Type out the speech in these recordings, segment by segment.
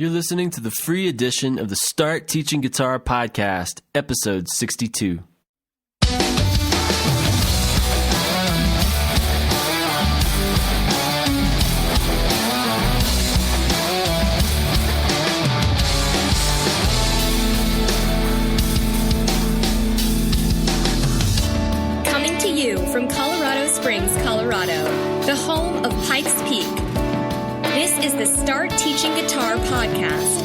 You're listening to the free edition of the Start Teaching Guitar podcast, episode 62. Coming to you from Colorado Springs, Colorado, the home of Pikes Peak. This is the Start Teaching Guitar podcast,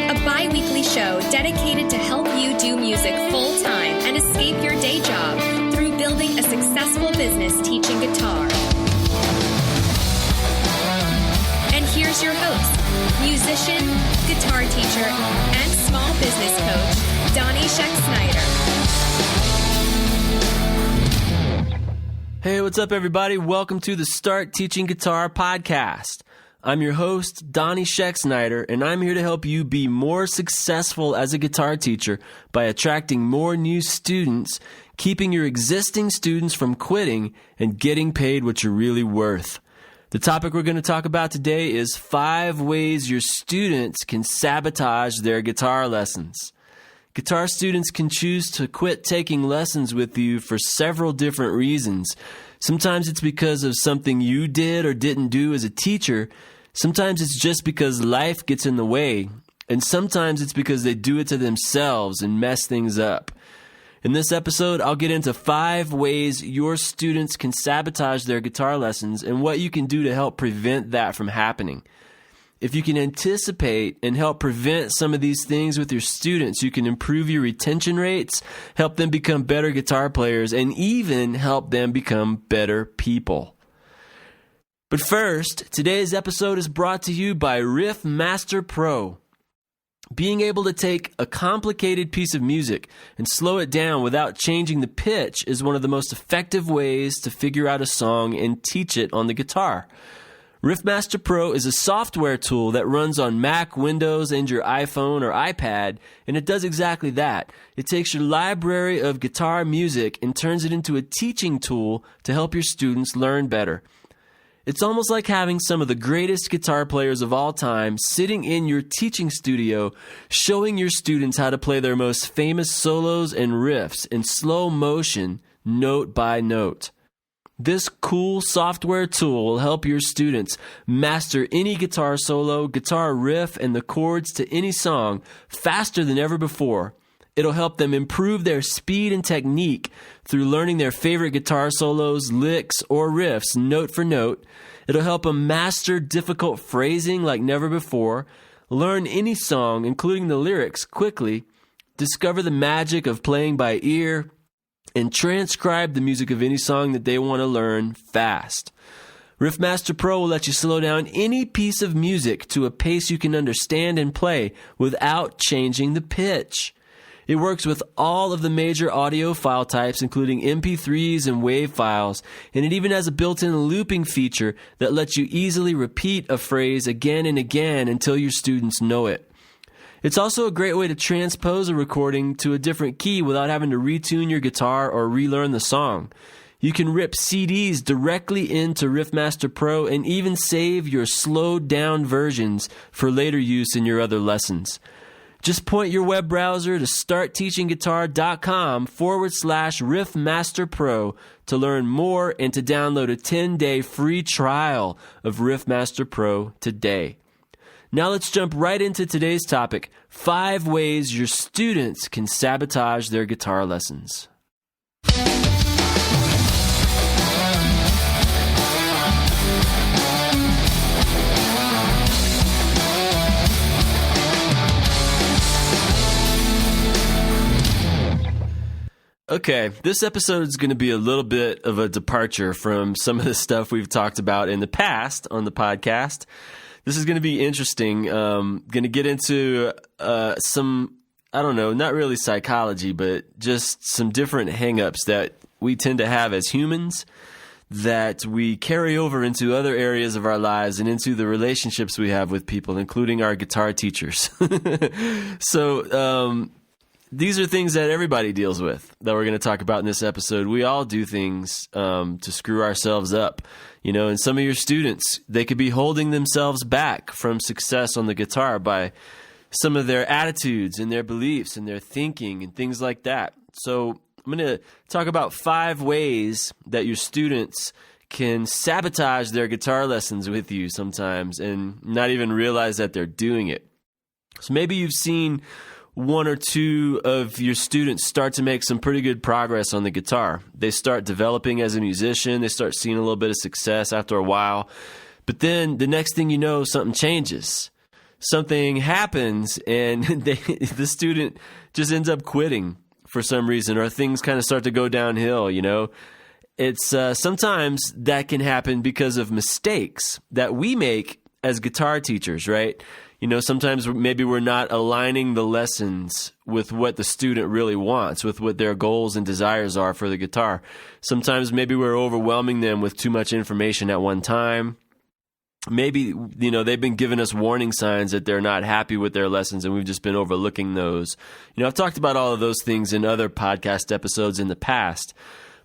a bi-weekly show dedicated to help you do music full-time and escape your day job through building a successful business teaching guitar. And here's your host, musician, guitar teacher, and small business coach, Donnie Scheck-Snyder. Hey, what's up, everybody? Welcome to the Start Teaching Guitar podcast. I'm your host, Donnie Scheck-Snyder, and I'm here to help you be more successful as a guitar teacher by attracting more new students, keeping your existing students from quitting, and getting paid what you're really worth. The topic we're going to talk about today is 5 ways your students can sabotage their guitar lessons. Guitar students can choose to quit taking lessons with you for several different reasons. Sometimes it's because of something you did or didn't do as a teacher. Sometimes it's just because life gets in the way. And sometimes it's because they do it to themselves and mess things up. In this episode, I'll get into 5 ways your students can sabotage their guitar lessons and what you can do to help prevent that from happening. If you can anticipate and help prevent some of these things with your students, you can improve your retention rates, help them become better guitar players, and even help them become better people. But first, today's episode is brought to you by Riff Master Pro. Being able to take a complicated piece of music and slow it down without changing the pitch is one of the most effective ways to figure out a song and teach it on the guitar. Riff Master Pro is a software tool that runs on Mac, Windows, and your iPhone or iPad, and it does exactly that. It takes your library of guitar music and turns it into a teaching tool to help your students learn better. It's almost like having some of the greatest guitar players of all time sitting in your teaching studio, showing your students how to play their most famous solos and riffs in slow motion, note by note. This cool software tool will help your students master any guitar solo, guitar riff, and the chords to any song faster than ever before. It'll help them improve their speed and technique through learning their favorite guitar solos, licks, or riffs note for note. It'll help them master difficult phrasing like never before, learn any song, including the lyrics, quickly, discover the magic of playing by ear, and transcribe the music of any song that they want to learn fast. Riff Master Pro will let you slow down any piece of music to a pace you can understand and play without changing the pitch. It works with all of the major audio file types, including MP3s and WAV files, and it even has a built-in looping feature that lets you easily repeat a phrase again and again until your students know it. It's also a great way to transpose a recording to a different key without having to retune your guitar or relearn the song. You can rip CDs directly into Riff Master Pro and even save your slowed down versions for later use in your other lessons. Just point your web browser to startteachingguitar.com/Riff Master Pro to learn more and to download a 10-day free trial of Riff Master Pro today. Now let's jump right into today's topic, 5 ways your students can sabotage their guitar lessons. Okay, this episode is going to be a little bit of a departure from some of the stuff we've talked about in the past on the podcast. This is going to be interesting. Going to get into some, I don't know, not really psychology, but just some different hangups that we tend to have as humans that we carry over into other areas of our lives and into the relationships we have with people, including our guitar teachers. So these are things that everybody deals with that we're going to talk about in this episode. We all do things to screw ourselves up, and some of your students, they could be holding themselves back from success on the guitar by some of their attitudes and their beliefs and their thinking and things like that. So I'm going to talk about 5 ways that your students can sabotage their guitar lessons with you sometimes and not even realize that they're doing it. So maybe you've seen 1 or 2 of your students start to make some pretty good progress on the guitar. They start developing as a musician. They start seeing a little bit of success after a while. But then the next thing you know, something changes. Something happens and the student just ends up quitting for some reason, or things kind of start to go downhill, It's sometimes that can happen because of mistakes that we make as guitar teachers, right? Sometimes maybe we're not aligning the lessons with what the student really wants, with what their goals and desires are for the guitar. Sometimes maybe we're overwhelming them with too much information at one time. Maybe, they've been giving us warning signs that they're not happy with their lessons and we've just been overlooking those. I've talked about all of those things in other podcast episodes in the past.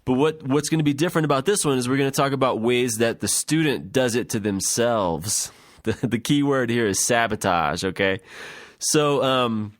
But what's going to be different about this one is we're going to talk about ways that the student does it to themselves. The key word here is sabotage, okay? So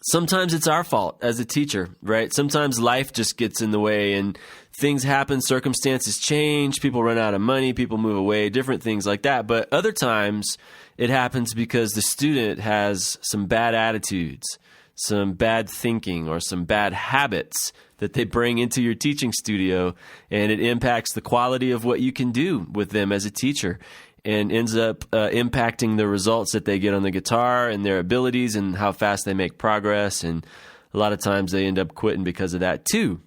sometimes it's our fault as a teacher, right? Sometimes life just gets in the way and things happen, circumstances change, people run out of money, people move away, different things like that. But other times it happens because the student has some bad attitudes, some bad thinking, or some bad habits that they bring into your teaching studio, and it impacts the quality of what you can do with them as a teacher and ends up impacting the results that they get on the guitar and their abilities and how fast they make progress. And a lot of times they end up quitting because of that too.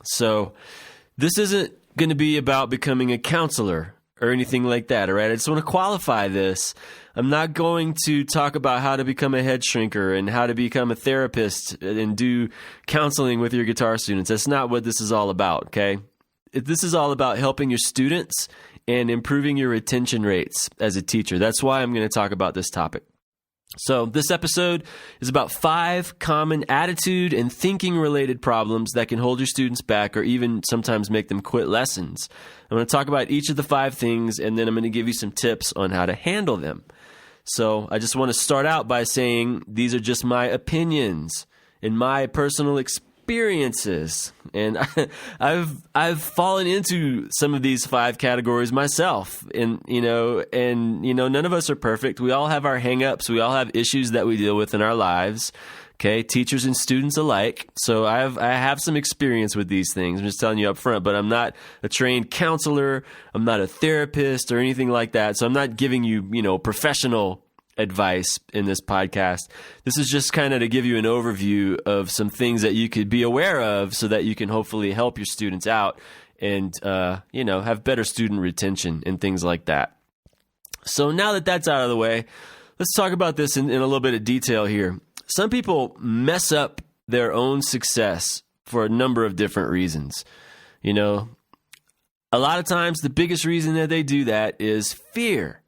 So this isn't going to be about becoming a counselor or anything like that, all right? I just want to qualify this. I'm not going to talk about how to become a head shrinker and how to become a therapist and do counseling with your guitar students. That's not what this is all about, okay? This is all about helping your students and improving your retention rates as a teacher. That's why I'm going to talk about this topic. So this episode is about 5 common attitude and thinking related problems that can hold your students back or even sometimes make them quit lessons. I'm going to talk about each of the 5 things, and then I'm going to give you some tips on how to handle them. So I just want to start out by saying these are just my opinions and my personal experiences. And I've fallen into some of these 5 categories myself. And none of us are perfect. We all have our hang-ups. We all have issues that we deal with in our lives. Okay, teachers and students alike. So I have some experience with these things. I'm just telling you up front, but I'm not a trained counselor. I'm not a therapist or anything like that. So I'm not giving you, professional advice in this podcast. This is just kind of to give you an overview of some things that you could be aware of so that you can hopefully help your students out and, have better student retention and things like that. So now that that's out of the way, let's talk about this in a little bit of detail here. Some people mess up their own success for a number of different reasons. A lot of times the biggest reason that they do that is fear.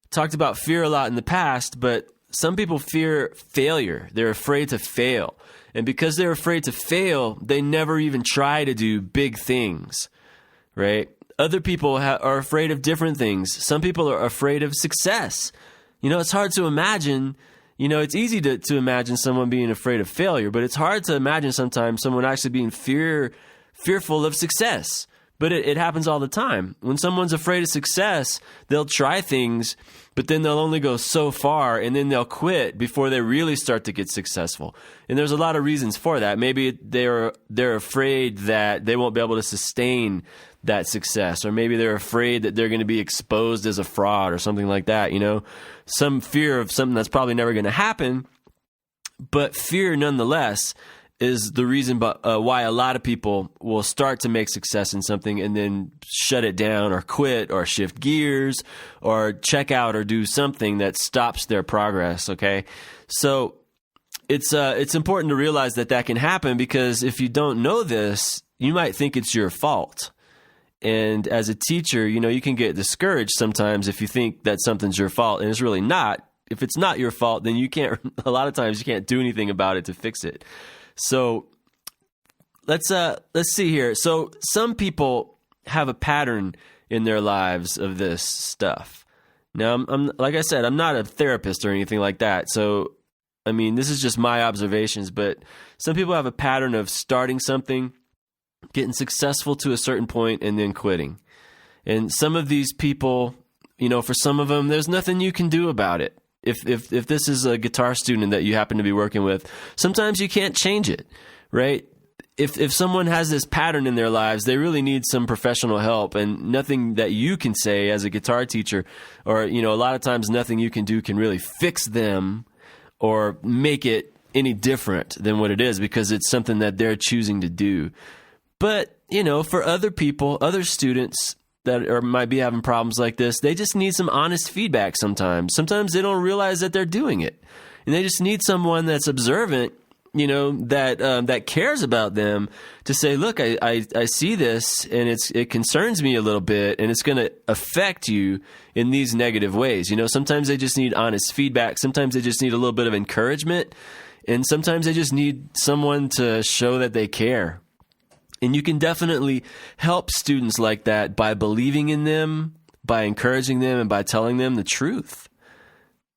Talked about fear a lot in the past, but some people fear failure. They're afraid to fail. And because they're afraid to fail, they never even try to do big things, right? Other people are afraid of different things. Some people are afraid of success. It's hard to imagine. It's easy to imagine someone being afraid of failure, but it's hard to imagine sometimes someone actually being fearful of success. But it happens all the time. When someone's afraid of success, they'll try things, but then they'll only go so far, and then they'll quit before they really start to get successful. And there's a lot of reasons for that. Maybe they're afraid that they won't be able to sustain that success, or maybe they're afraid that they're going to be exposed as a fraud or something like that. Some fear of something that's probably never going to happen, but fear nonetheless is the reason why a lot of people will start to make success in something and then shut it down or quit or shift gears or check out or do something that stops their progress, okay? So it's important to realize that can happen, because if you don't know this, you might think it's your fault. And as a teacher, you can get discouraged sometimes if you think that something's your fault, and it's really not. if it's not your fault, then a lot of times you can't do anything about it to fix it. So let's see here. So some people have a pattern in their lives of this stuff. Now, I'm like I said, I'm not a therapist or anything like that. So, I mean, this is just my observations, but some people have a pattern of starting something, getting successful to a certain point, and then quitting. And some of these people, for some of them, there's nothing you can do about it. If this is a guitar student that you happen to be working with, sometimes you can't change it, right? If someone has this pattern in their lives, they really need some professional help, and nothing that you can say as a guitar teacher, or, a lot of times nothing you can do can really fix them or make it any different than what it is, because it's something that they're choosing to do. But, for other people, other students that might be having problems like this, they just need some honest feedback sometimes. Sometimes they don't realize that they're doing it, and they just need someone that's observant, that cares about them, to say, look, I see this, and it concerns me a little bit, and it's going to affect you in these negative ways. Sometimes they just need honest feedback. Sometimes they just need a little bit of encouragement, and sometimes they just need someone to show that they care. And you can definitely help students like that by believing in them, by encouraging them, and by telling them the truth.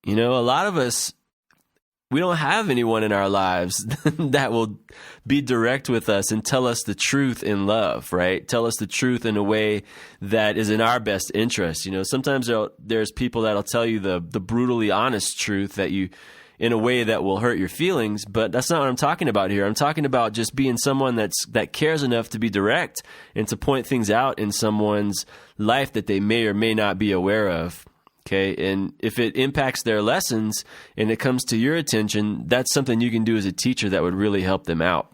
A lot of us, we don't have anyone in our lives that will be direct with us and tell us the truth in love, right? Tell us the truth in a way that is in our best interest. Sometimes there's people that'll tell you the brutally honest truth that you, in a way that will hurt your feelings, but that's not what I'm talking about here. I'm talking about just being someone that cares enough to be direct and to point things out in someone's life that they may or may not be aware of. Okay, and if it impacts their lessons and it comes to your attention, that's something you can do as a teacher that would really help them out.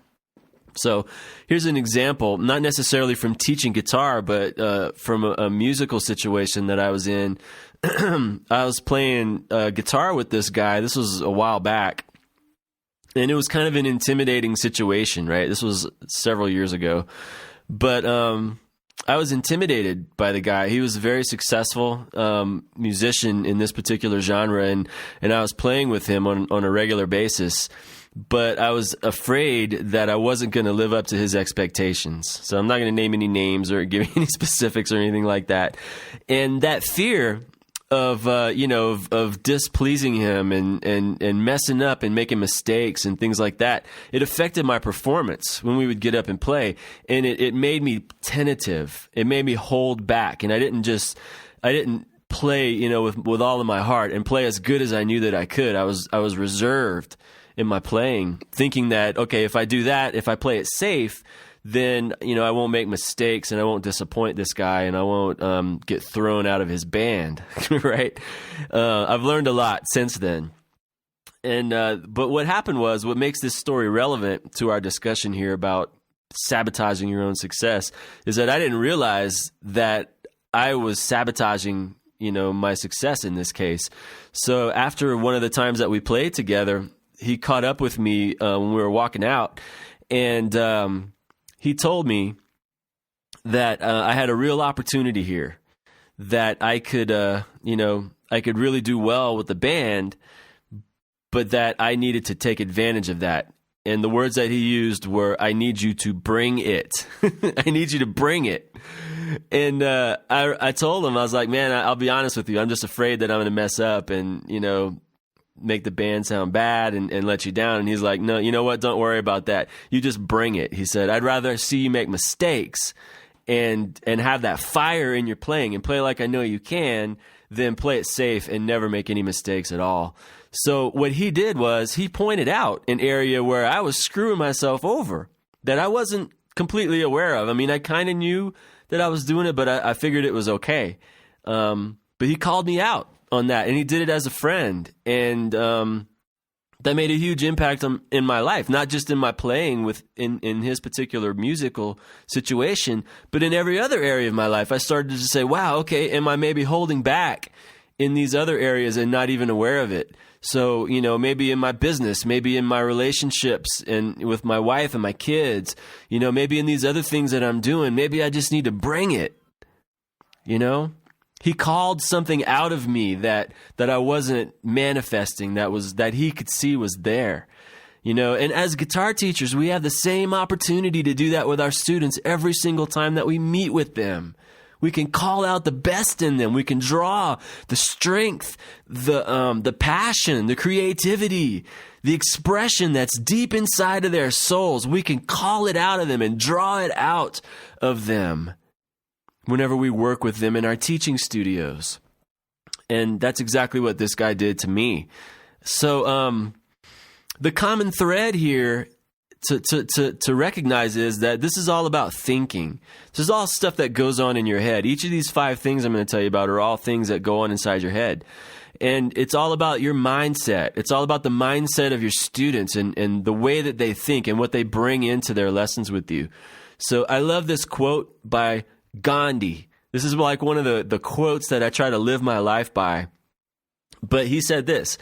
So here's an example, not necessarily from teaching guitar, but from a musical situation that I was in. I was playing guitar with this guy. This was a while back, and it was kind of an intimidating situation, right? This was several years ago, but I was intimidated by the guy. He was a very successful musician in this particular genre, and I was playing with him on a regular basis, but I was afraid that I wasn't going to live up to his expectations. So I'm not going to name any names or give any specifics or anything like that. And that fear of displeasing him and messing up and making mistakes and things like that, it affected my performance when we would get up and play, and it made me tentative. It made me hold back, and I didn't play with all of my heart and play as good as I knew that I could. I was reserved in my playing, thinking that, okay, if I do that, if I play it safe, then I won't make mistakes and I won't disappoint this guy and I won't get thrown out of his band, right? I've learned a lot since then. And but what happened was, what makes this story relevant to our discussion here about sabotaging your own success, is that I didn't realize that I was sabotaging my success in this case. So after one of the times that we played together, he caught up with me when we were walking out, and he told me that I had a real opportunity here, that I could, I could really do well with the band, but that I needed to take advantage of that. And the words that he used were, "I need you to bring it." I need you to bring it. And I told him, I was like, man, I'll be honest with you. I'm just afraid that I'm going to mess up and, make the band sound bad and let you down. And he's like, no, you know what? Don't worry about that. You just bring it. He said, I'd rather see you make mistakes and have that fire in your playing and play like I know you can, than play it safe and never make any mistakes at all. So what he did was, he pointed out an area where I was screwing myself over that I wasn't completely aware of. I mean, I kind of knew that I was doing it, but I figured it was okay. But he called me out on that, and he did it as a friend, and that made a huge impact in my life, not just in my playing in his particular musical situation, but in every other area of my life. I started to say, wow, okay, am I maybe holding back in these other areas and not even aware of it? So, maybe in my business, maybe in my relationships and with my wife and my kids, maybe in these other things that I'm doing, maybe I just need to bring it, He called something out of me that I wasn't manifesting, that he could see was there. You know, and as guitar teachers, we have the same opportunity to do that with our students every single time that we meet with them. We can call out the best in them. We can draw the strength, the passion, the creativity, the expression that's deep inside of their souls. We can call it out of them and draw it out of them whenever we work with them in our teaching studios. And that's exactly what this guy did to me. So, the common thread here to recognize is that this is all about thinking. This is all stuff that goes on in your head. Each of these 5 things I'm going to tell you about are all things that go on inside your head. And it's all about your mindset. It's all about the mindset of your students and the way that they think and what they bring into their lessons with you. So I love this quote by Gandhi. This is like one of the quotes that I try to live my life by. But he said this.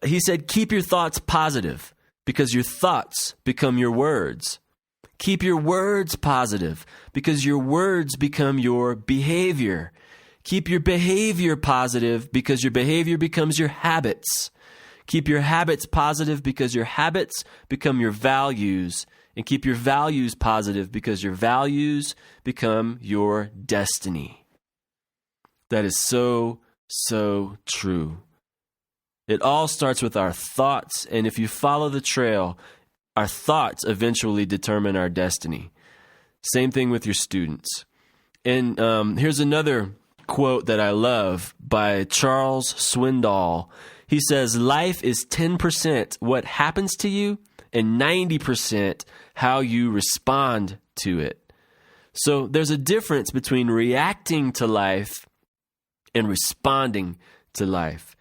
He said, keep your thoughts positive because your thoughts become your words. Keep your words positive because your words become your behavior. Keep your behavior positive because your behavior becomes your habits. Keep your habits positive because your habits become your values. And keep your values positive because your values become your destiny. That is so, so true. It all starts with our thoughts, and if you follow the trail, our thoughts eventually determine our destiny. Same thing with your students. And here's another quote that I love by Charles Swindoll. He says, life is 10% what happens to you and 90% how you respond to it. So there's a difference between reacting to life and responding to life.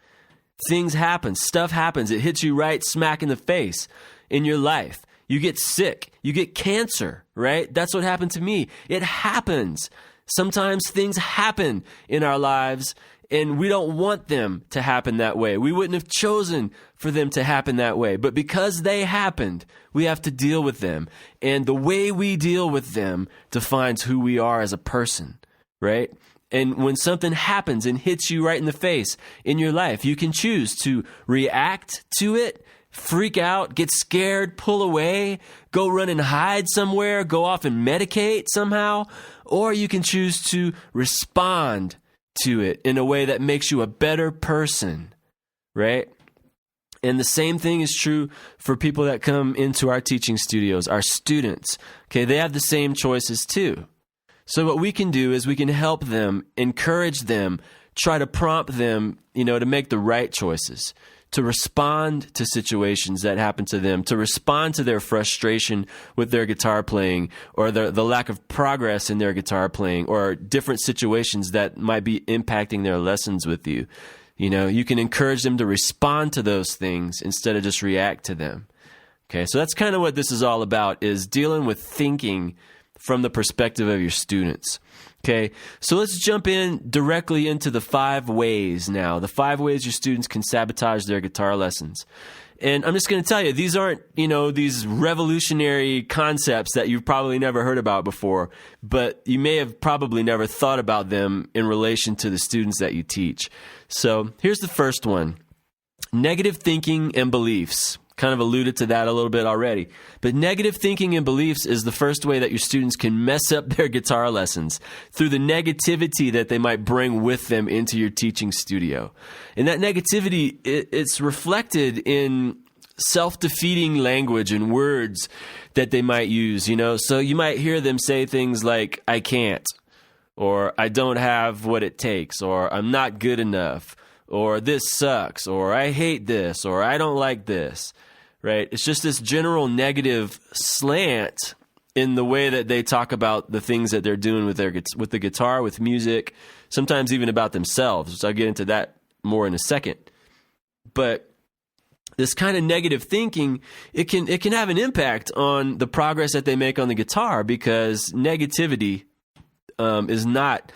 Things happen, stuff happens, it hits you right smack in the face in your life. You get sick, you get cancer, right? That's what happened to me. It happens. Sometimes things happen in our lives and we don't want them to happen that way. We wouldn't have chosen for them to happen that way. But because they happened, we have to deal with them. And the way we deal with them defines who we are as a person, right? And when something happens and hits you right in the face in your life, you can choose to react to it, freak out, get scared, pull away, go run and hide somewhere, go off and medicate somehow, or you can choose to respond to it in a way that makes you a better person, right? And the same thing is true for people that come into our teaching studios, our students. Okay, they have the same choices too. So what we can do is we can help them, encourage them, try to prompt them, to make the right choices, to respond to situations that happen to them, to respond to their frustration with their guitar playing or the lack of progress in their guitar playing or different situations that might be impacting their lessons with you. You can encourage them to respond to those things instead of just react to them. Okay, so that's kind of what this is all about, is dealing with thinking from the perspective of your students. Okay, so let's jump in directly into the 5 ways now, the 5 ways your students can sabotage their guitar lessons. And I'm just going to tell you, these aren't, these revolutionary concepts that you've probably never heard about before, but you may have probably never thought about them in relation to the students that you teach. So here's the first one, negative thinking and beliefs. Kind of alluded to that a little bit already. But negative thinking and beliefs is the first way that your students can mess up their guitar lessons, through the negativity that they might bring with them into your teaching studio. And that negativity, it's reflected in self-defeating language and words that they might use, So you might hear them say things like, I can't, or I don't have what it takes, or I'm not good enough, or this sucks, or I hate this, or I don't like this, right? It's just this general negative slant in the way that they talk about the things that they're doing with the guitar, with music, sometimes even about themselves. So I'll get into that more in a second. But this kind of negative thinking, it can have an impact on the progress that they make on the guitar, because negativity is not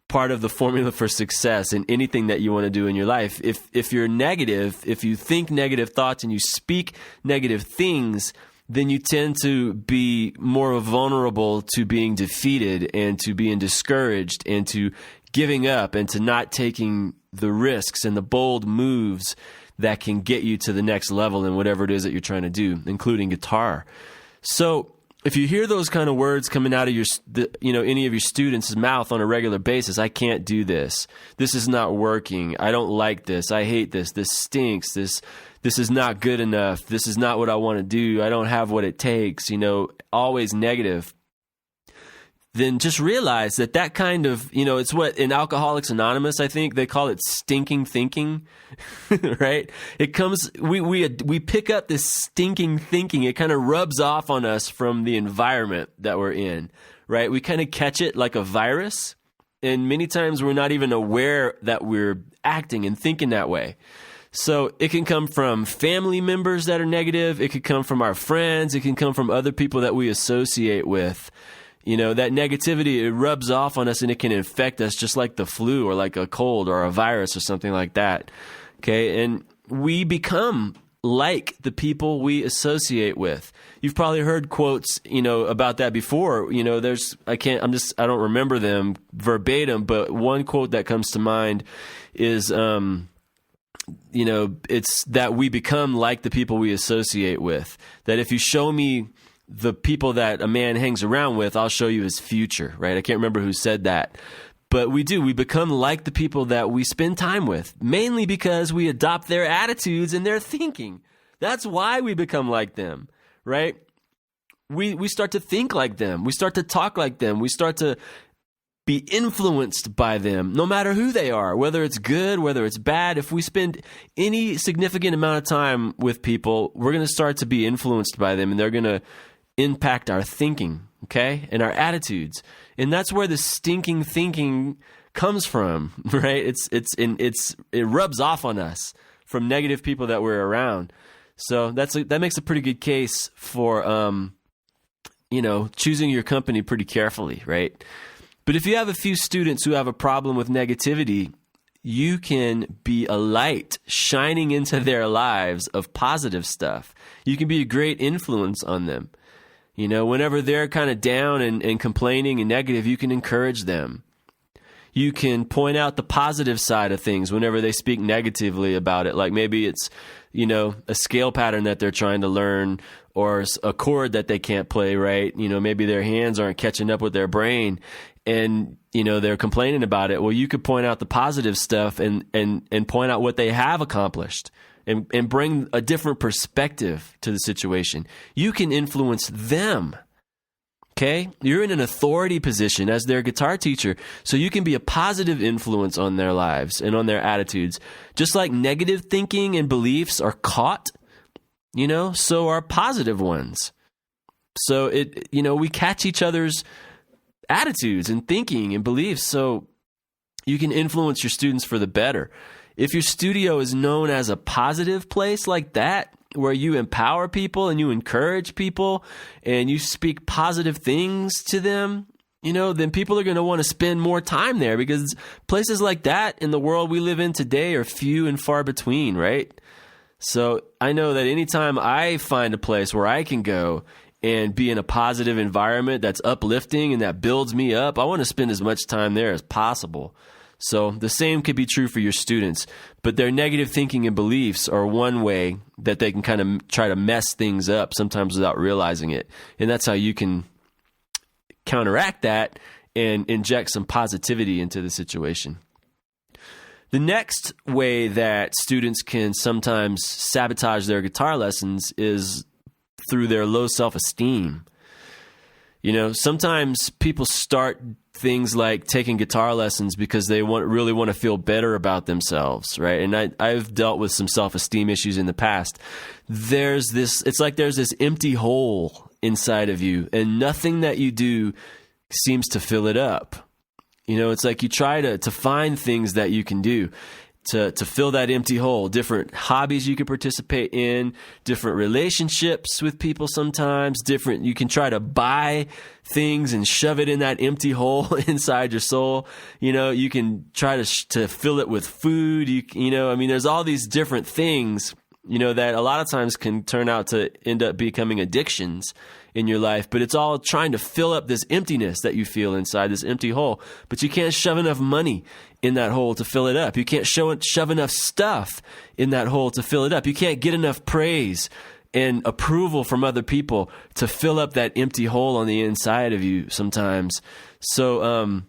part of the formula for success in anything that you want to do in your life. If you're negative, if you think negative thoughts and you speak negative things, then you tend to be more vulnerable to being defeated and to being discouraged and to giving up and to not taking the risks and the bold moves that can get you to the next level in whatever it is that you're trying to do, including guitar. So if you hear those kind of words coming out of any of your students' mouth on a regular basis, I can't do this. This is not working. I don't like this. I hate this. This stinks. This is not good enough. This is not what I want to do. I don't have what it takes. Always negative. Then just realize that kind of, it's what in Alcoholics Anonymous, I think they call it stinking thinking, right? It comes, we pick up this stinking thinking. It kind of rubs off on us from the environment that we're in, right? We kind of catch it like a virus. And many times we're not even aware that we're acting and thinking that way. So it can come from family members that are negative. It could come from our friends. It can come from other people that we associate with. That negativity, it rubs off on us and it can infect us just like the flu or like a cold or a virus or something like that. Okay. And we become like the people we associate with. You've probably heard quotes, about that before. I don't remember them verbatim, but one quote that comes to mind is, it's that we become like the people we associate with. That if you show me the people that a man hangs around with, I'll show you his future, right? I can't remember who said that. But we do. We become like the people that we spend time with, mainly because we adopt their attitudes and their thinking. That's why we become like them, right? We start to think like them. We start to talk like them. We start to be influenced by them, no matter who they are, whether it's good, whether it's bad. If we spend any significant amount of time with people, we're going to start to be influenced by them, and they're going to impact our thinking, okay, and our attitudes. And that's where the stinking thinking comes from, right? It rubs off on us from negative people that we're around. So that makes a pretty good case for choosing your company pretty carefully, right? But if you have a few students who have a problem with negativity, you can be a light shining into their lives of positive stuff. You can be a great influence on them. Whenever they're kind of down and complaining and negative, you can encourage them. You can point out the positive side of things whenever they speak negatively about it. Like maybe it's, a scale pattern that they're trying to learn, or a chord that they can't play right. Maybe their hands aren't catching up with their brain, and, they're complaining about it. Well, you could point out the positive stuff and point out what they have accomplished. And bring a different perspective to the situation. You can influence them, okay? You're in an authority position as their guitar teacher, so you can be a positive influence on their lives and on their attitudes. Just like negative thinking and beliefs are caught, so are positive ones. So we catch each other's attitudes and thinking and beliefs, so you can influence your students for the better. If your studio is known as a positive place like that, where you empower people and you encourage people and you speak positive things to them, then people are going to want to spend more time there, because places like that in the world we live in today are few and far between, right? So I know that anytime I find a place where I can go and be in a positive environment that's uplifting and that builds me up, I want to spend as much time there as possible. So the same could be true for your students, but their negative thinking and beliefs are one way that they can kind of try to mess things up, sometimes without realizing it. And that's how you can counteract that and inject some positivity into the situation. The next way that students can sometimes sabotage their guitar lessons is through their low self-esteem. Sometimes people start things like taking guitar lessons because they really want to feel better about themselves, right? And I've dealt with some self-esteem issues in the past. It's like there's this empty hole inside of you, and nothing that you do seems to fill it up. It's like you try to find things that you can do to fill that empty hole, different hobbies you could participate in, different relationships with people sometimes, you can try to buy things and shove it in that empty hole inside your soul. You can try to fill it with food. There's all these different things that a lot of times can turn out to end up becoming addictions in your life, but it's all trying to fill up this emptiness that you feel inside, this empty hole. But you can't shove enough money in that hole to fill it up. You can't shove enough stuff in that hole to fill it up. You can't get enough praise and approval from other people to fill up that empty hole on the inside of you sometimes. So,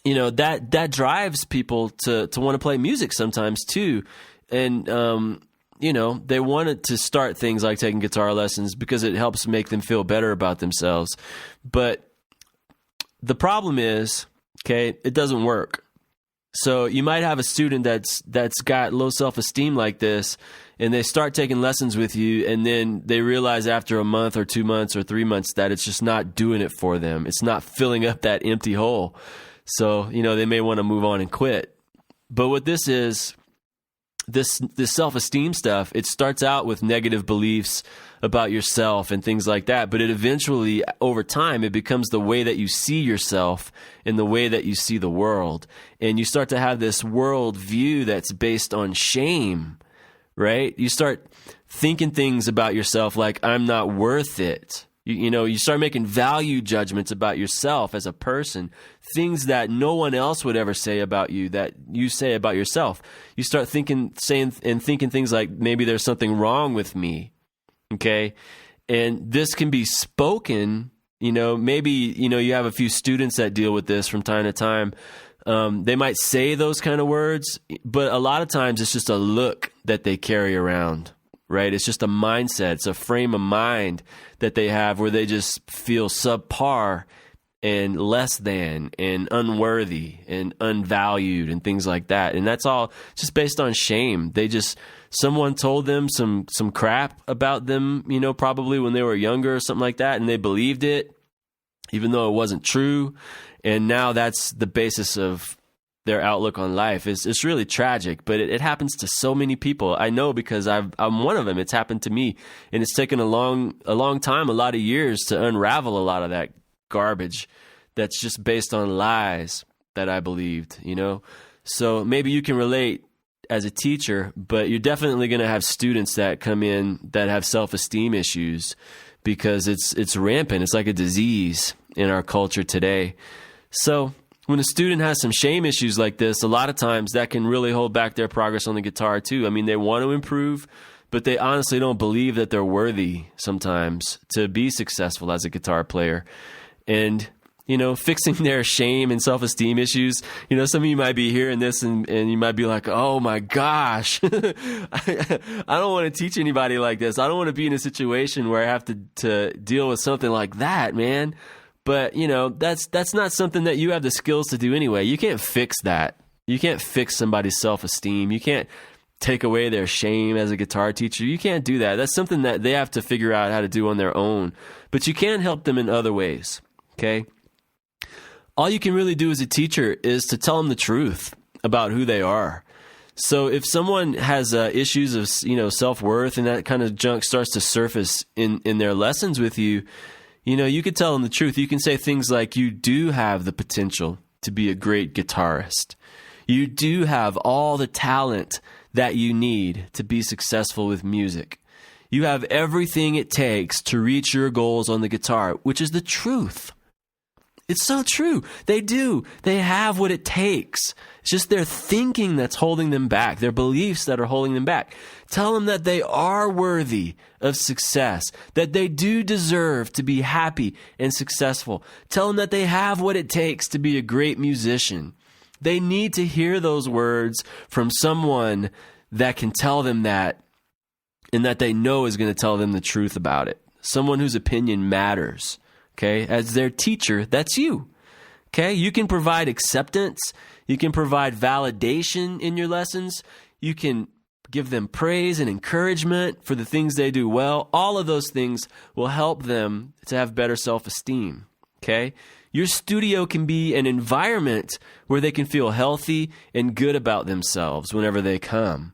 that drives people to want to play music sometimes too. And, they wanted to start things like taking guitar lessons because it helps make them feel better about themselves. But the problem is, it doesn't work. So you might have a student that's got low self-esteem like this, and they start taking lessons with you, and then they realize after a month or 2 months or 3 months that it's just not doing it for them. It's not filling up that empty hole. So, they may want to move on and quit. But what this is, this self-esteem stuff, it starts out with negative beliefs about yourself and things like that, but it eventually, over time, it becomes the way that you see yourself and the way that you see the world. And you start to have this world view that's based on shame, right? You start thinking things about yourself like, I'm not worth it. You start making value judgments about yourself as a person, things that no one else would ever say about you that you say about yourself. You start thinking things like, maybe there's something wrong with me, okay? And this can be spoken, maybe, you have a few students that deal with this from time to time. They might say those kind of words, but a lot of times it's just a look that they carry around. Right? It's just a mindset. It's a frame of mind that they have where they just feel subpar and less than and unworthy and unvalued and things like that. And that's all just based on shame. Someone told them some crap about them, probably when they were younger or something like that, and they believed it, even though it wasn't true. And now that's the basis of their outlook on life. It's really tragic, but it happens to so many people. I know because I'm one of them. It's happened to me, and it's taken a long time, a lot of years to unravel a lot of that garbage that's just based on lies that I believed, So maybe you can relate as a teacher, but you're definitely going to have students that come in that have self-esteem issues because it's rampant. It's like a disease in our culture today. So when a student has some shame issues like this, a lot of times that can really hold back their progress on the guitar too. I mean, they want to improve, but they honestly don't believe that they're worthy sometimes to be successful as a guitar player. And, fixing their shame and self-esteem issues, some of you might be hearing this and you might be like, oh my gosh, I don't want to teach anybody like this. I don't want to be in a situation where I have to deal with something like that, man. But, that's not something that you have the skills to do anyway. You can't fix that. You can't fix somebody's self-esteem. You can't take away their shame as a guitar teacher. You can't do that. That's something that they have to figure out how to do on their own. But you can help them in other ways, okay? All you can really do as a teacher is to tell them the truth about who they are. So if someone has issues of, self-worth and that kind of junk starts to surface in their lessons with you, you could tell them the truth. You can say things like, you do have the potential to be a great guitarist. You do have all the talent that you need to be successful with music. You have everything it takes to reach your goals on the guitar, which is the truth. It's so true. They do. They have what it takes. It's just their thinking that's holding them back, their beliefs that are holding them back. Tell them that they are worthy of success, that they do deserve to be happy and successful. Tell them that they have what it takes to be a great musician. They need to hear those words from someone that can tell them that and that they know is going to tell them the truth about it. Someone whose opinion matters. Okay, as their teacher, that's you. Okay, you can provide acceptance. You can provide validation in your lessons. You can give them praise and encouragement for the things they do well. All of those things will help them to have better self-esteem. Okay, your studio can be an environment where they can feel healthy and good about themselves whenever they come.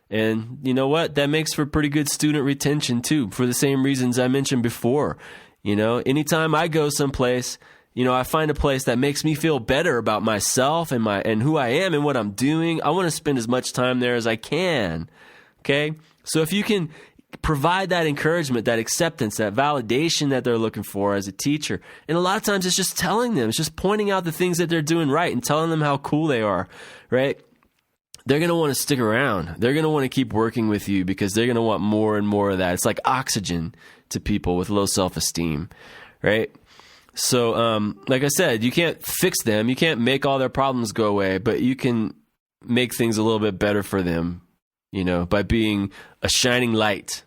And you know what? That makes for pretty good student retention too, for the same reasons I mentioned before. Anytime I go someplace, I find a place that makes me feel better about myself and who I am and what I'm doing. I want to spend as much time there as I can. Okay? So if you can provide that encouragement, that acceptance, that validation that they're looking for as a teacher. And a lot of times it's just telling them, it's just pointing out the things that they're doing right and telling them how cool they are, right? They're going to want to stick around. They're going to want to keep working with you because they're going to want more and more of that. It's like oxygen to people with low self-esteem, right? So, like I said, you can't fix them. You can't make all their problems go away, but you can make things a little bit better for them, by being a shining light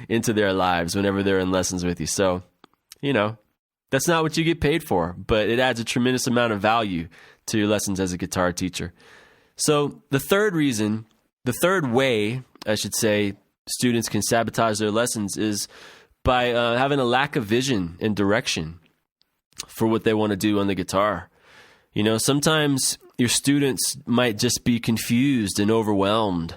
into their lives whenever they're in lessons with you. So, that's not what you get paid for, but it adds a tremendous amount of value to your lessons as a guitar teacher. So the third way, I should say, students can sabotage their lessons is by having a lack of vision and direction for what they want to do on the guitar. Sometimes your students might just be confused and overwhelmed.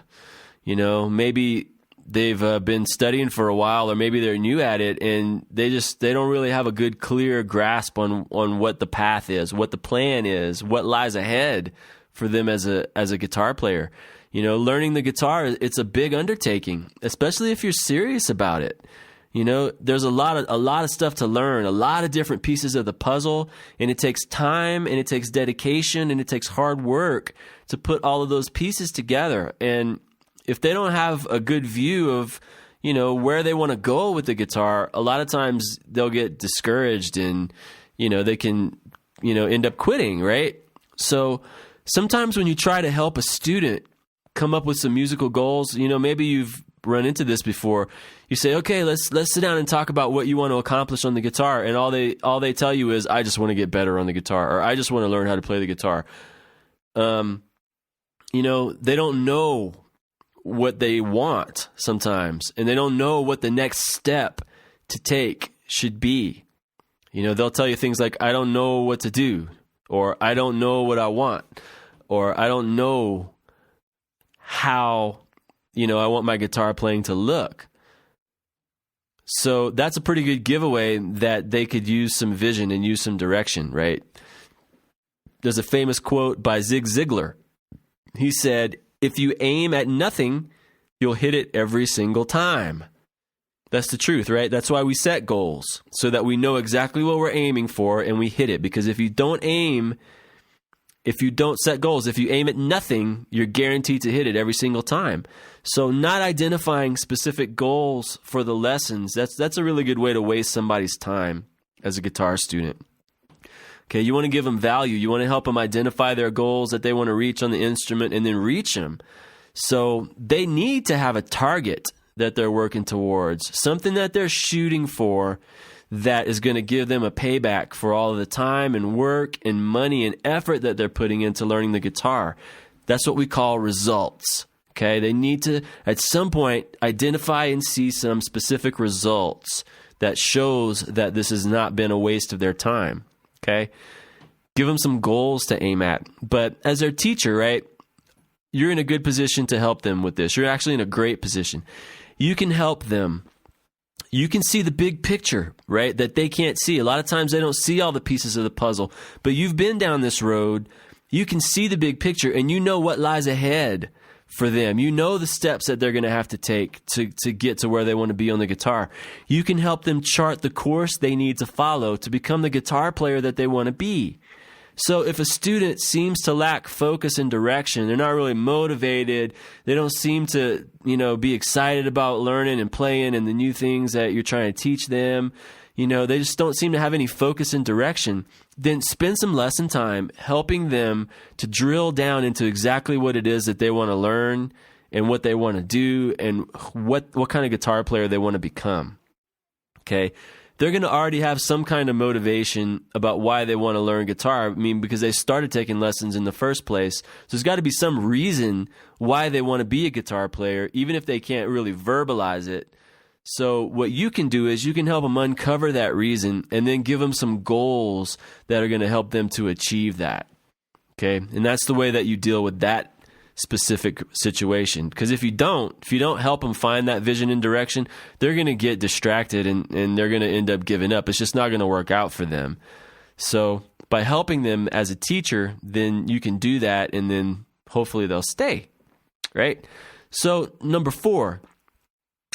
Maybe they've been studying for a while, or maybe they're new at it, and they don't really have a good, clear grasp on what the path is, what the plan is, what lies ahead for them as a guitar player. Learning the guitar, it's a big undertaking, especially if you're serious about it. There's a lot of stuff to learn, a lot of different pieces of the puzzle, and it takes time, and it takes dedication, and it takes hard work to put all of those pieces together. And if they don't have a good view of, where they want to go with the guitar, a lot of times they'll get discouraged and, they can, end up quitting, right? So sometimes when you try to help a student come up with some musical goals, maybe you've run into this before. You say, okay, let's sit down and talk about what you want to accomplish on the guitar. And all they tell you is, I just want to get better on the guitar, or I just want to learn how to play the guitar. They don't know what they want sometimes, and they don't know what the next step to take should be. They'll tell you things like, I don't know what to do, or I don't know what I want, or I don't know how, I want my guitar playing to look. So that's a pretty good giveaway that they could use some vision and use some direction, right? There's a famous quote by Zig Ziglar. He said, if you aim at nothing, you'll hit it every single time. That's the truth, right? That's why we set goals, so that we know exactly what we're aiming for and we hit it. Because if you don't set goals, if you aim at nothing, you're guaranteed to hit it every single time. So not identifying specific goals for the lessons, that's a really good way to waste somebody's time as a guitar student. Okay, you want to give them value. You want to help them identify their goals that they want to reach on the instrument and then reach them. So they need to have a target that they're working towards, something that they're shooting for that is going to give them a payback for all of the time and work and money and effort that they're putting into learning the guitar. That's what we call results. Okay, they need to, at some point, identify and see some specific results that shows that this has not been a waste of their time. Okay, give them some goals to aim at. But as their teacher, right, you're in a good position to help them with this. You're actually in a great position. You can help them. You can see the big picture, right, that they can't see. A lot of times they don't see all the pieces of the puzzle, but you've been down this road. You can see the big picture, and you know what lies ahead for them. You know the steps that they're going to have to take to get to where they want to be on the guitar. You can help them chart the course they need to follow to become the guitar player that they want to be. So if a student seems to lack focus and direction, they're not really motivated, they don't seem to, be excited about learning and playing and the new things that you're trying to teach them, they just don't seem to have any focus and direction, then spend some lesson time helping them to drill down into exactly what it is that they want to learn and what they want to do and what kind of guitar player they want to become. Okay? They're going to already have some kind of motivation about why they want to learn guitar. Because they started taking lessons in the first place. So there's got to be some reason why they want to be a guitar player, even if they can't really verbalize it. So what you can do is you can help them uncover that reason and then give them some goals that are going to help them to achieve that. Okay? And that's the way that you deal with that specific situation. Because if you don't help them find that vision and direction, they're going to get distracted and they're going to end up giving up. It's just not going to work out for them. So by helping them as a teacher, then you can do that, and then hopefully they'll stay, right? So number 4,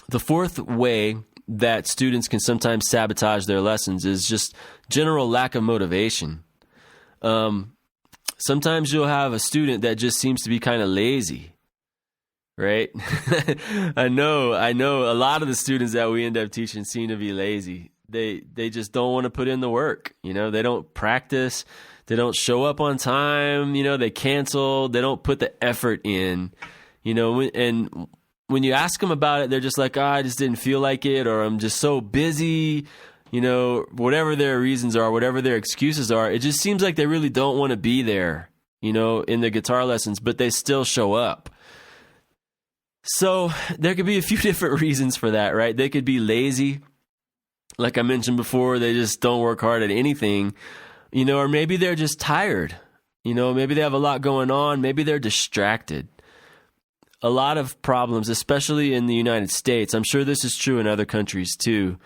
the fourth way that students can sometimes sabotage their lessons is just general lack of motivation. Sometimes you'll have a student that just seems to be kind of lazy, right? I know a lot of the students that we end up teaching seem to be lazy. They just don't want to put in the work. They don't practice. They don't show up on time. They cancel. They don't put the effort in, and when you ask them about it, they're just like, I just didn't feel like it, or I'm just so busy, whatever their reasons are, whatever their excuses are. It just seems like they really don't want to be there, in the guitar lessons, but they still show up. So there could be a few different reasons for that, right? They could be lazy. Like I mentioned before, they just don't work hard at anything, or maybe they're just tired. Maybe they have a lot going on. Maybe they're distracted. A lot of problems, especially in the United States, I'm sure this is true in other countries too,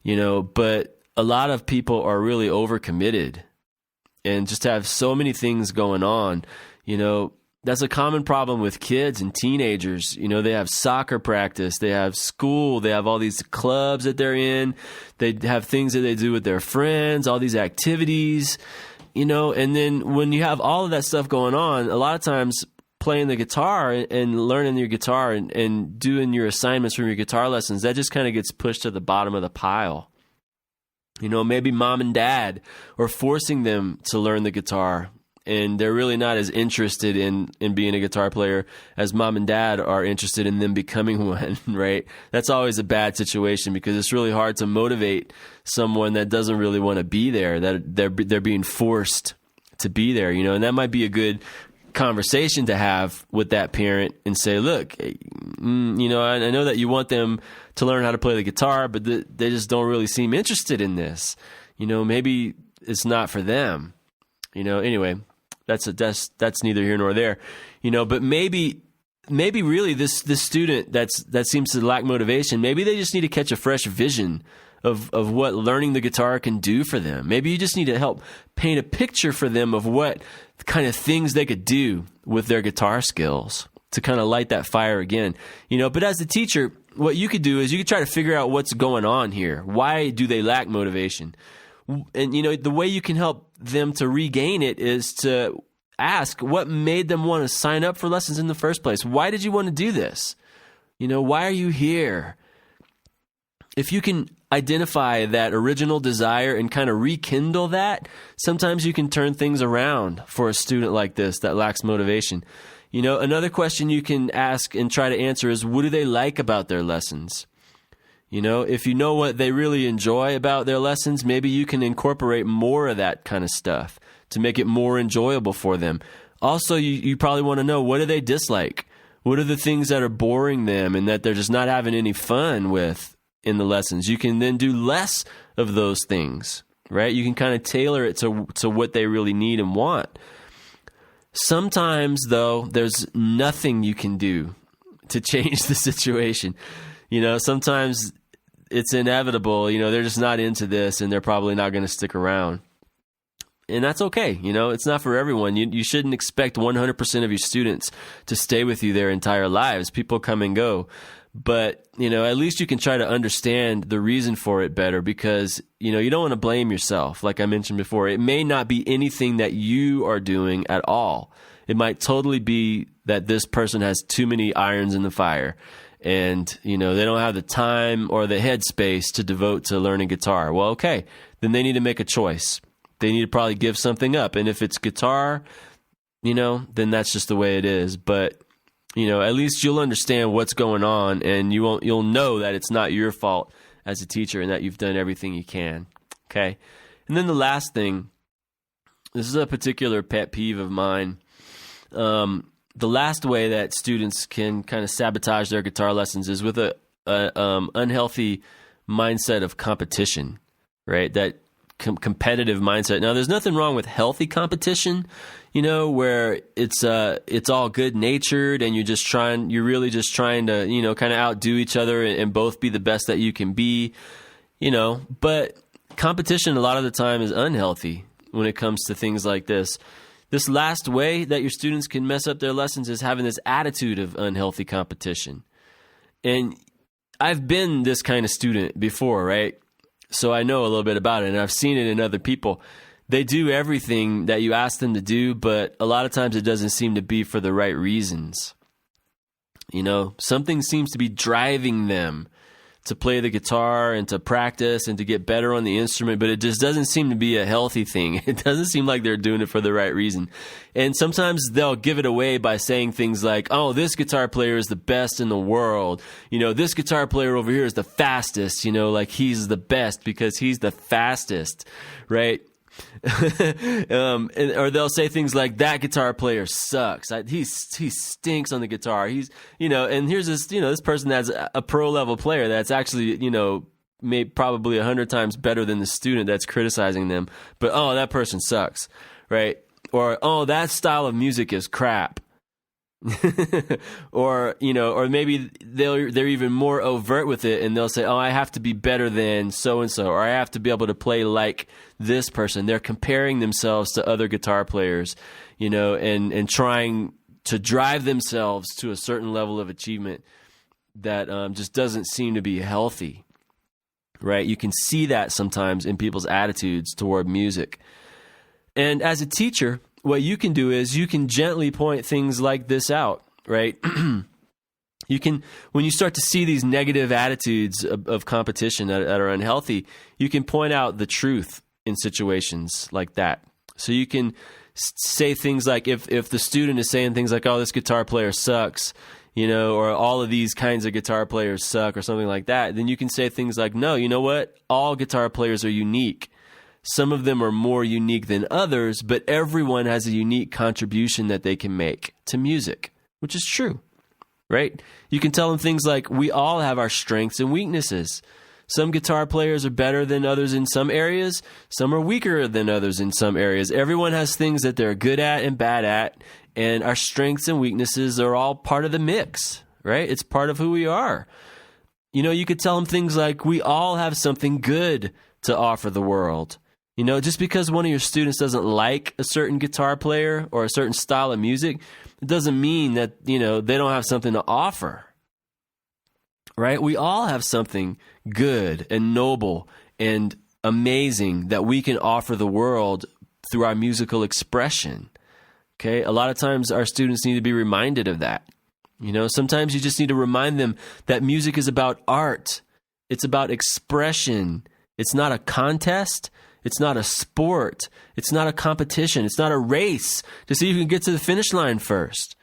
but a lot of people are really overcommitted and just have so many things going on. That's a common problem with kids and teenagers. They have soccer practice, they have school, they have all these clubs that they're in, they have things that they do with their friends, all these activities, and then when you have all of that stuff going on, a lot of times playing the guitar and learning your guitar and doing your assignments from your guitar lessons, that just kind of gets pushed to the bottom of the pile. Maybe mom and dad are forcing them to learn the guitar, and they're really not as interested in being a guitar player as mom and dad are interested in them becoming one, right? That's always a bad situation because it's really hard to motivate someone that doesn't really want to be there, that they're being forced to be there, and that might be a good conversation to have with that parent and say, look, I know that you want them to learn how to play the guitar, but they just don't really seem interested in this. Maybe it's not for them. Anyway, that's neither here nor there. But maybe really this student that seems to lack motivation, maybe they just need to catch a fresh vision of what learning the guitar can do for them. Maybe you just need to help paint a picture for them of what kind of things they could do with their guitar skills to kind of light that fire again. But as a teacher, what you could do is you could try to figure out what's going on here. Why do they lack motivation? And, the way you can help them to regain it is to ask what made them want to sign up for lessons in the first place. Why did you want to do this? Why are you here? If you can identify that original desire and kind of rekindle that, sometimes you can turn things around for a student like this that lacks motivation. Another question you can ask and try to answer is, what do they like about their lessons? If you know what they really enjoy about their lessons, maybe you can incorporate more of that kind of stuff to make it more enjoyable for them. Also, you probably want to know, what do they dislike? What are the things that are boring them and that they're just not having any fun with in the lessons? You can then do less of those things, right? You can kind of tailor it to what they really need and want. Sometimes, though, there's nothing you can do to change the situation. Sometimes it's inevitable. They're just not into this and they're probably not going to stick around. And that's okay. It's not for everyone. You shouldn't expect 100% of your students to stay with you their entire lives. People come and go. But, at least you can try to understand the reason for it better because, you don't want to blame yourself. Like I mentioned before, it may not be anything that you are doing at all. It might totally be that this person has too many irons in the fire and, they don't have the time or the headspace to devote to learning guitar. Well, okay, then they need to make a choice. They need to probably give something up. And if it's guitar, then that's just the way it is. But at least you'll understand what's going on and you'll know that it's not your fault as a teacher and that you've done everything you can. Okay. And then the last thing, this is a particular pet peeve of mine. The last way that students can kind of sabotage their guitar lessons is with a unhealthy mindset of competition, right? That competitive mindset. Now, there's nothing wrong with healthy competition, where it's all good natured and you're really just trying to, kind of outdo each other and both be the best that you can be, but competition a lot of the time is unhealthy when it comes to things like this. This last way that your students can mess up their lessons is having this attitude of unhealthy competition. And I've been this kind of student before, right? So I know a little bit about it, and I've seen it in other people. They do everything that you ask them to do, but a lot of times it doesn't seem to be for the right reasons. You know, something seems to be driving them to play the guitar and to practice and to get better on the instrument, but it just doesn't seem to be a healthy thing. It doesn't seem like they're doing it for the right reason. And sometimes they'll give it away by saying things like, oh, this guitar player is the best in the world. You know, this guitar player over here is the fastest, you know, like he's the best because he's the fastest, right? Or they'll say things like, that guitar player sucks. He stinks on the guitar. He's, you know, and here's this, you know, this person that's a pro level player that's actually, you know, probably 100 times better than the student that's criticizing them. But, oh, that person sucks, right? Or, oh, that style of music is crap. Or, you know, or maybe they're even more overt with it, and they'll say, oh, I have to be better than so-and-so, or I have to be able to play like this person. They're comparing themselves to other guitar players, you know, and trying to drive themselves to a certain level of achievement that just doesn't seem to be healthy, right? You can see that sometimes in people's attitudes toward music. And as a teacher, what you can do is you can gently point things like this out, right? You can, when you start to see these negative attitudes of competition that are unhealthy, you can point out the truth in situations like that. So you can say things like, if the student is saying things like, oh, this guitar player sucks, you know, or all of these kinds of guitar players suck or something like that, then you can say things like, no, you know what? All guitar players are unique. Some of them are more unique than others, but everyone has a unique contribution that they can make to music, which is true, right? You can tell them things like, we all have our strengths and weaknesses. Some guitar players are better than others in some areas. Some are weaker than others in some areas. Everyone has things that they're good at and bad at, and our strengths and weaknesses are all part of the mix, right? It's part of who we are. You know, you could tell them things like, we all have something good to offer the world. You know, just because one of your students doesn't like a certain guitar player or a certain style of music, it doesn't mean that, you know, they don't have something to offer, right? We all have something good and noble and amazing that we can offer the world through our musical expression, okay? A lot of times our students need to be reminded of that. You know, sometimes you just need to remind them that music is about art. It's about expression. It's not a contest. It's not a sport. It's not a competition. It's not a race to see who can get to the finish line first,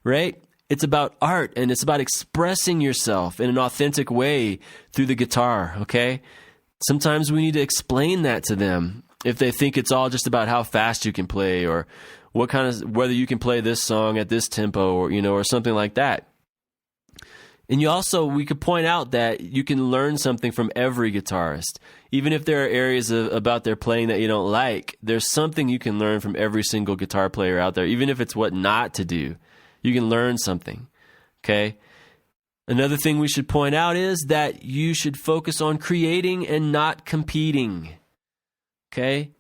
right? It's about art, and it's about expressing yourself in an authentic way through the guitar, okay? Sometimes we need to explain that to them if they think it's all just about how fast you can play or what kind of, whether you can play this song at this tempo or, you know, or something like that. And we could point out that you can learn something from every guitarist. Even if there are areas about their playing that you don't like, there's something you can learn from every single guitar player out there. Even if it's what not to do, you can learn something, okay? Another thing we should point out is that you should focus on creating and not competing, okay?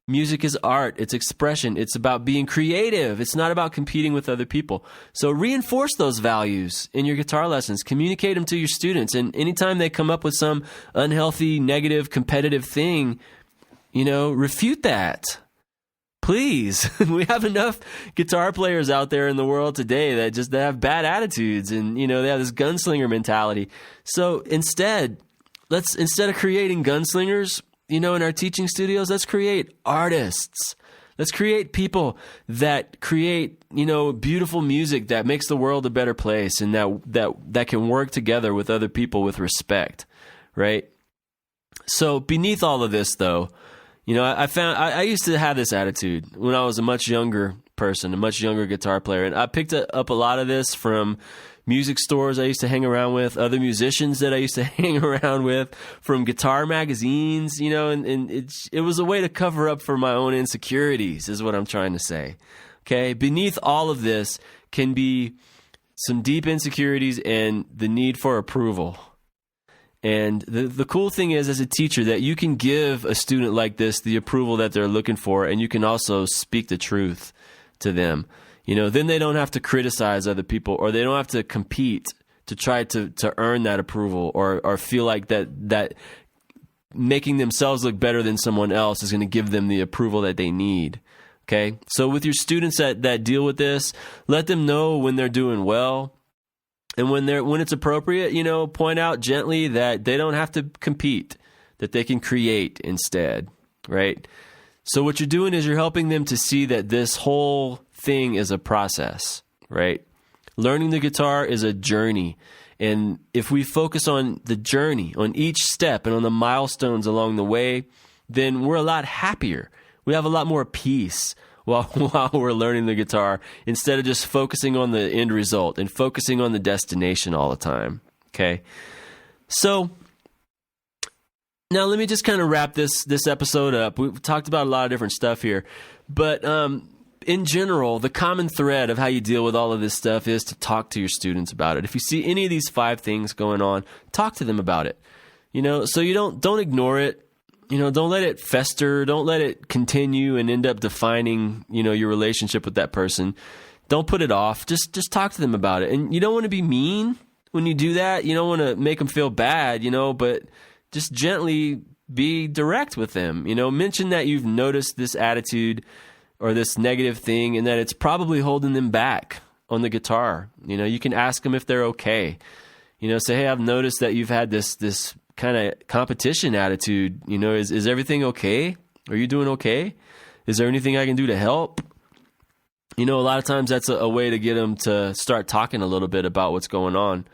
Music is art. It's expression. It's about being creative. It's not about competing with other people. So reinforce those values in your guitar lessons. Communicate them to your students. And anytime they come up with some unhealthy, negative, competitive thing, you know, refute that. Please. We have enough guitar players out there in the world today that have bad attitudes and, you know, they have this gunslinger mentality. So instead of creating gunslingers, you know, in our teaching studios, let's create artists. Let's create people that create, you know, beautiful music that makes the world a better place and that can work together with other people with respect, right? So beneath all of this, though, you know, I used to have this attitude when I was a much younger person, a much younger guitar player, and I picked up a lot of this from music stores I used to hang around with, other musicians that I used to hang around with, from guitar magazines, you know, and it was a way to cover up for my own insecurities, is what I'm trying to say. Okay? Beneath all of this can be some deep insecurities and the need for approval. And the cool thing is, as a teacher, that you can give a student like this the approval that they're looking for, and you can also speak the truth to them. Then they don't have to criticize other people, or they don't have to compete to try to earn that approval, or feel like that making themselves look better than someone else is going to give them the approval that they need. Okay? So with your students that deal with this, let them know when they're doing well. And when it's appropriate, point out gently that they don't have to compete, that they can create instead, right? So what you're doing is you're helping them to see that this whole thing is a process, right? Learning the guitar is a journey. And if we focus on the journey, on each step and on the milestones along the way, then we're a lot happier. We have a lot more peace while we're learning the guitar, instead of just focusing on the end result and focusing on the destination all the time. Okay? So now let me just kind of wrap this episode up. We've talked about a lot of different stuff here, but in general, the common thread of how you deal with all of this stuff is to talk to your students about it. If you see any of these 5 things going on, talk to them about it. So you don't ignore it. Don't let it fester. Don't let it continue and end up defining, your relationship with that person. Don't put it off. Just talk to them about it. And you don't want to be mean when you do that. You don't want to make them feel bad, but just gently be direct with them. Mention that you've noticed this attitude or this negative thing, and that it's probably holding them back on the guitar. You can ask them if they're okay. Say, hey, I've noticed that you've had this kind of competition attitude. Is everything okay? Are you doing okay? Is there anything I can do to help? A lot of times that's a way to get them to start talking a little bit about what's going on.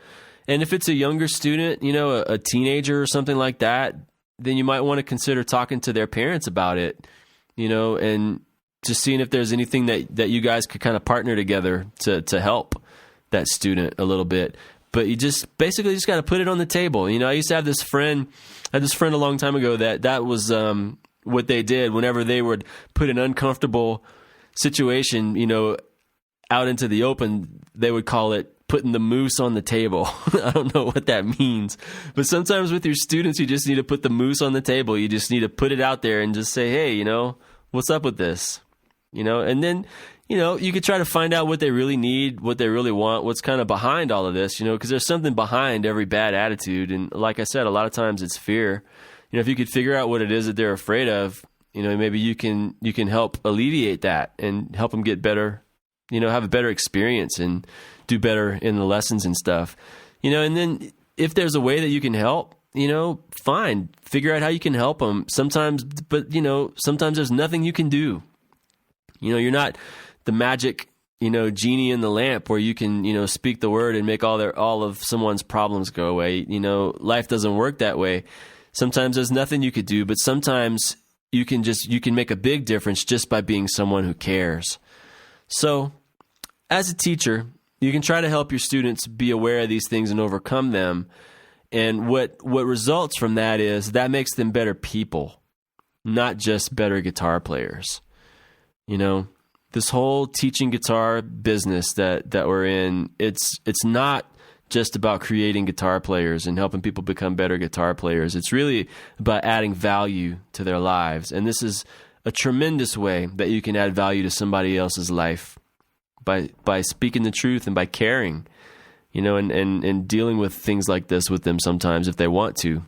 And if it's a younger student, a teenager or something like that, then you might want to consider talking to their parents about it, and just seeing if there's anything that you guys could kind of partner together to help that student a little bit. But you just basically got to put it on the table. I used to have this friend, a long time ago that was what they did whenever they would put an uncomfortable situation, out into the open. They would call it putting the moose on the table. I don't know what that means, but sometimes with your students, you just need to put the moose on the table. You just need to put it out there and just say, hey, what's up with this? And then, you could try to find out what they really need, what they really want, what's kind of behind all of this, because there's something behind every bad attitude. And like I said, a lot of times it's fear. If you could figure out what it is that they're afraid of, maybe you can help alleviate that and help them get better, have a better experience and do better in the lessons and stuff. And then if there's a way that you can help, fine, figure out how you can help them sometimes, but sometimes there's nothing you can do. You're not the magic, genie in the lamp where you can, speak the word and make all of someone's problems go away. Life doesn't work that way. Sometimes there's nothing you could do, but sometimes you can make a big difference just by being someone who cares. So as a teacher, you can try to help your students be aware of these things and overcome them. And what results from that is that makes them better people, not just better guitar players. This whole teaching guitar business that we're in, it's not just about creating guitar players and helping people become better guitar players. It's really about adding value to their lives. And this is a tremendous way that you can add value to somebody else's life by speaking the truth and by caring, and dealing with things like this with them sometimes if they want to.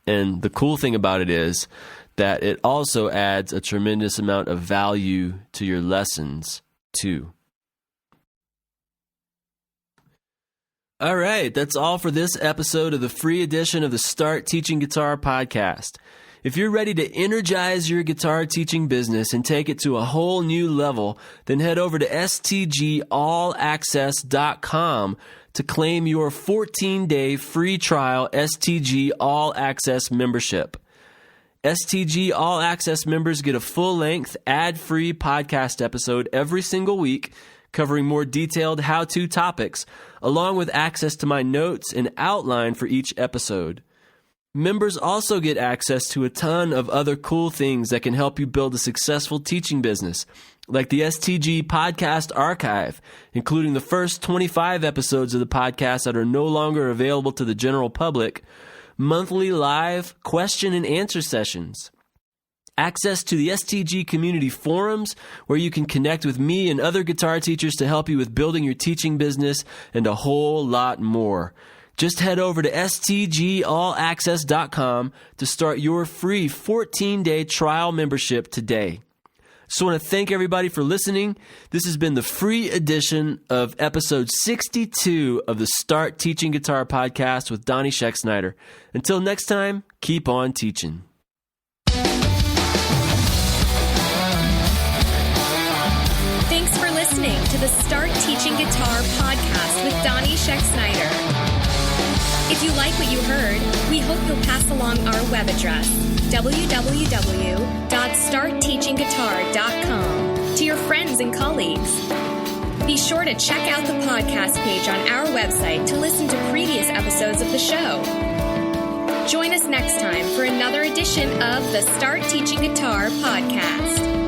And the cool thing about it is that it also adds a tremendous amount of value to your lessons too. All right, that's all for this episode of the free edition of the Start Teaching Guitar podcast. If you're ready to energize your guitar teaching business and take it to a whole new level, then head over to stgallaccess.com to claim your 14-day free trial STG All Access membership. STG All Access members get a full-length, ad-free podcast episode every single week covering more detailed how-to topics, along with access to my notes and outline for each episode. Members also get access to a ton of other cool things that can help you build a successful teaching business, like the STG Podcast Archive, including the first 25 episodes of the podcast that are no longer available to the general public, monthly live question and answer sessions, access to the STG community forums where you can connect with me and other guitar teachers to help you with building your teaching business, and a whole lot more. Just head over to stgallaccess.com to start your free 14-day trial membership today. Just want to thank everybody for listening. This has been the free edition of episode 62 of the Start Teaching Guitar podcast with Donnie Scheck-Snyder. Until next time, keep on teaching. Thanks for listening to the Start Teaching Guitar podcast with Donnie Scheck-Snyder. If you like what you heard, we hope you'll pass along our web address, www.startteachingguitar.com, to your friends and colleagues. Be sure to check out the podcast page on our website to listen to previous episodes of the show. Join us next time for another edition of the Start Teaching Guitar podcast.